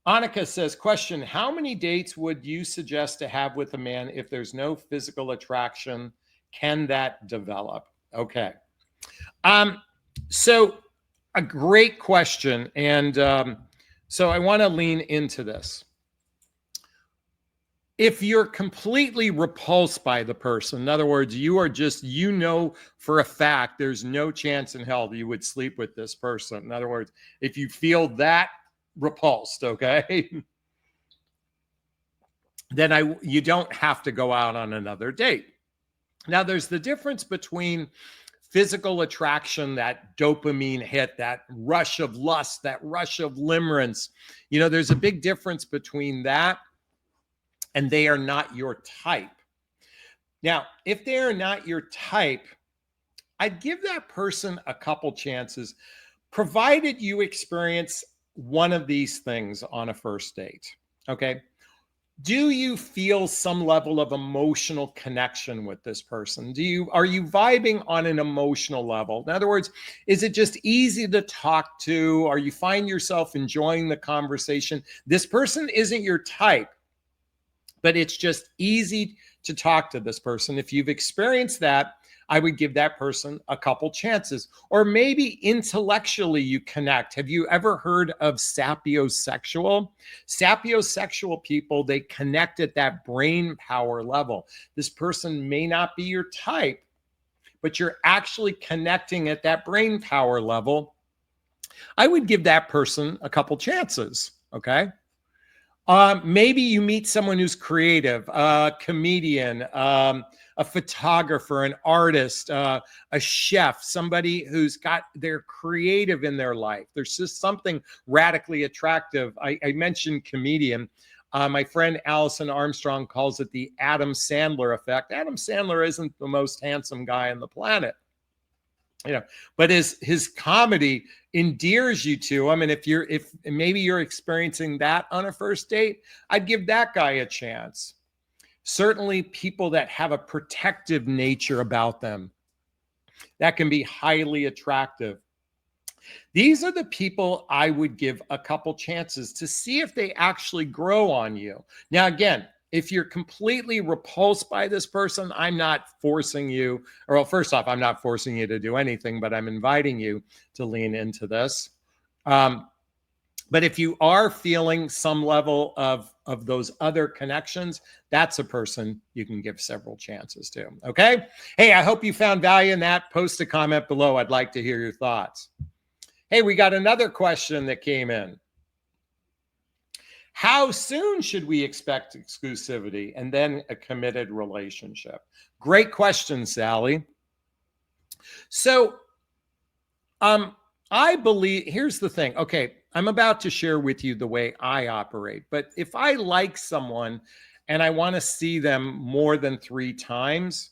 Annika says, question, how many dates would you suggest to have with a man if there's no physical attraction? Can that develop? Okay. Um, so a great question. And so I want to lean into this. If you're completely repulsed by the person, in other words, you are just, for a fact, there's no chance in hell that you would sleep with this person. In other words, if you feel that repulsed, okay, then you don't have to go out on another date. Now, there's the difference between physical attraction, that dopamine hit, that rush of lust, that rush of limerence. There's a big difference between that and they are not your type. Now, if they are not your type, I'd give that person a couple chances, provided you experience one of these things on a first date. Okay. Do you feel some level of emotional connection with this person? Are you vibing on an emotional level? In other words, is it just easy to talk to? Are you find yourself enjoying the conversation? This person isn't your type, but it's just easy to talk to this person. If you've experienced that, I would give that person a couple chances. Or maybe intellectually you connect. Have you ever heard of sapiosexual? Sapiosexual people, they connect at that brain power level. This person may not be your type, but you're actually connecting at that brain power level. I would give that person a couple chances, okay? Maybe you meet someone who's creative, a comedian, a photographer, an artist, a chef, somebody they're creative in their life. There's just something radically attractive. I mentioned comedian. My friend Allison Armstrong calls it the Adam Sandler effect. Adam Sandler isn't the most handsome guy on the planet. But his comedy endears you to him. And if maybe you're experiencing that on a first date, I'd give that guy a chance. Certainly people that have a protective nature about them, that can be highly attractive. These are the people I would give a couple chances to see if they actually grow on you. Now, again, if you're completely repulsed by this person, I'm not forcing you, well, first off, I'm not forcing you to do anything, but I'm inviting you to lean into this. But if you are feeling some level of those other connections, that's a person you can give several chances to, okay? Hey, I hope you found value in that. Post a comment below. I'd like to hear your thoughts. Hey, we got another question that came in. How soon should we expect exclusivity and then a committed relationship? Great question, Sally. So, I believe, here's the thing. Okay, I'm about to share with you the way I operate, but if I like someone and I want to see them more than 3 times,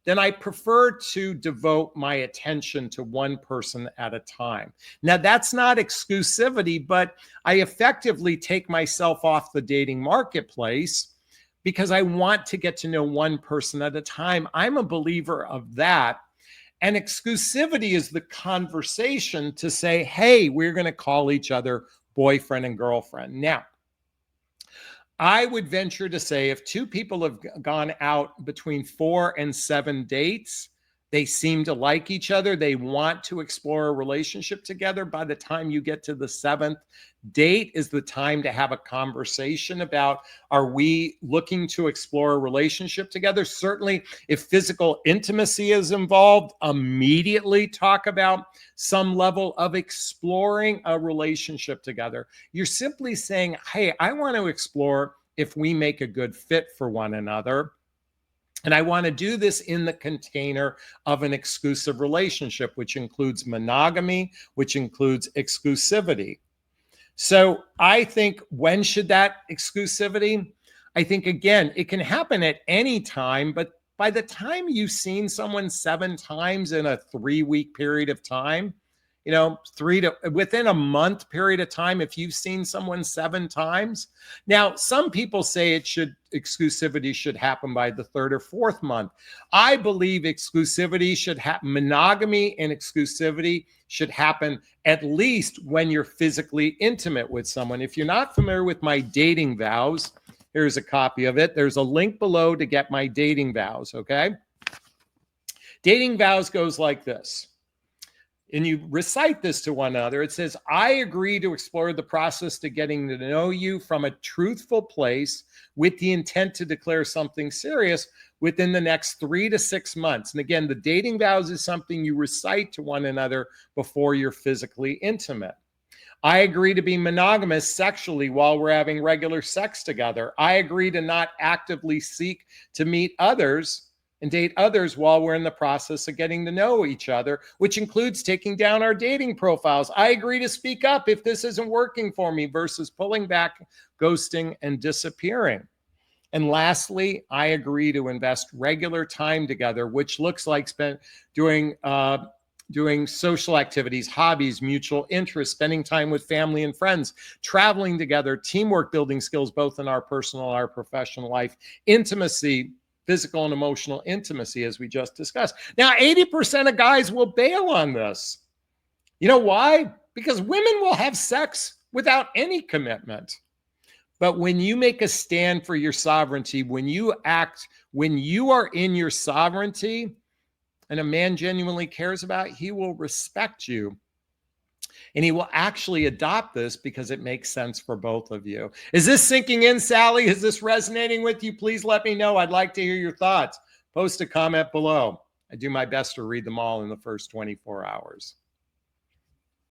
then I prefer to devote my attention to one person at a time. Now, that's not exclusivity, but I effectively take myself off the dating marketplace because I want to get to know one person at a time. I'm a believer of that. And exclusivity is the conversation to say, hey, we're going to call each other boyfriend and girlfriend. Now, I would venture to say if 2 people have gone out between 4 and 7 dates, they seem to like each other, they want to explore a relationship together, by the time you get to the 7th date is the time to have a conversation about, are we looking to explore a relationship together? Certainly, if physical intimacy is involved, immediately talk about some level of exploring a relationship together. You're simply saying, hey, I want to explore if we make a good fit for one another. And I want to do this in the container of an exclusive relationship, which includes monogamy, which includes exclusivity. So I think, when should that exclusivity? I think, again, it can happen at any time, but by the time you've seen someone 7 times in a 3-week period of time, within a month period of time, if you've seen someone 7 times. Now, some people say exclusivity should happen by the 3rd or 4th month. I believe exclusivity should happen, monogamy and exclusivity should happen at least when you're physically intimate with someone. If you're not familiar with my dating vows, here's a copy of it. There's a link below to get my dating vows, okay? Dating vows goes like this. And you recite this to one another. It says, I agree to explore the process to getting to know you from a truthful place with the intent to declare something serious within the next 3 to 6 months. And again, the dating vows is something you recite to one another before you're physically intimate. I agree to be monogamous sexually while we're having regular sex together. I agree to not actively seek to meet others and date others while we're in the process of getting to know each other, which includes taking down our dating profiles. I agree to speak up if this isn't working for me versus pulling back, ghosting, and disappearing. And lastly, I agree to invest regular time together, which looks like doing social activities, hobbies, mutual interests, spending time with family and friends, traveling together, teamwork, building skills, both in our personal and our professional life, intimacy, physical and emotional intimacy, as we just discussed. Now, 80% of guys will bail on this. You know why? Because women will have sex without any commitment. But when you make a stand for your sovereignty, when you are in your sovereignty, and a man genuinely cares about, he will respect you. And he will actually adopt this because it makes sense for both of you. Is this sinking in, Sally? Is this resonating with you? Please let me know. I'd like to hear your thoughts. Post a comment below. I do my best to read them all in the first 24 hours.